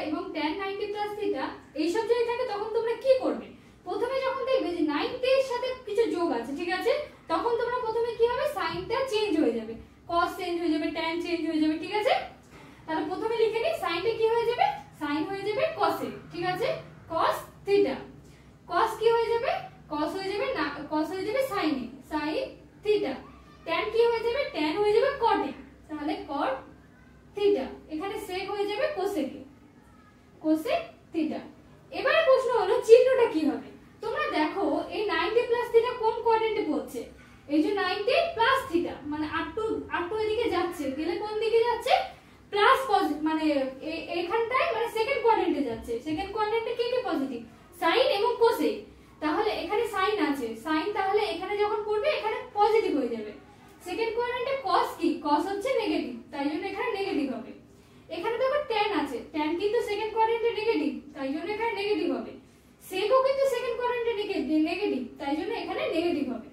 এবং tan 90 plus theta এইসব যদি থাকে তখন তোমরা কি করবে? প্রথমে যখন দেখবে যে 90 এর সাথে কিছু যোগ আছে, ঠিক আছে, তখন তোমরা প্রথমে কি হবে, সাইনটা চেঞ্জ হয়ে যাবে, cos চেঞ্জ হয়ে যাবে, tan চেঞ্জ হয়ে যাবে, ঠিক আছে। তাহলে প্রথমে লিখে নিই, সাইনটা কি হয়ে যাবে, সাইন হয়ে যাবে cos এ, ঠিক আছে, cos থিটা। cos কি হয়ে যাবে, cos হয়ে যাবে না, cos হয়ে যাবে sin এ, sin থিটা। tan কি হয়ে যাবে, tan হয়ে যাবে cot এ, তাহলে cot থিটা। এখানে sec হয়ে যাবে cosec এ, cosec থিটা। এবারে প্রশ্ন হলো চিহ্নটা কি হবে। তোমরা দেখো এই 90 প্লাস থিটা কোন কোয়াড্রেন্টে পড়ছে, এই যে 90 প্লাস থিটা মানে r2 এদিকে যাচ্ছে, গেলে কোন দিকে যাচ্ছে, প্লাস মানে এখানটায় মানে সেকেন্ড কোয়াড্রেন্টে যাচ্ছে। সেকেন্ড কোয়াড্রেন্টে কি কি পজিটিভ, sin এবং cosec। তাহলে এখানে sin আছে, sin তাহলে এখানে যখন পড়বে এখানে পজিটিভ হয়ে যাবে। সেকেন্ড কোয়াড্রেন্টে cos কি, cos হচ্ছে নেগেটিভ, তাই জন্য এখানে নেগেটিভ হবে। এখানে দেখো tan আছে, tan কিন্তু সেকেন্ড কোয়াড্রেন্টে নেগেটিভ, তাই জন্য এখানে নেগেটিভ হবে। সেকও কিন্তু সেকেন্ড কোয়াড্রেন্টে নেগেটিভ, তাই জন্য এখানে নেগেটিভ হবে।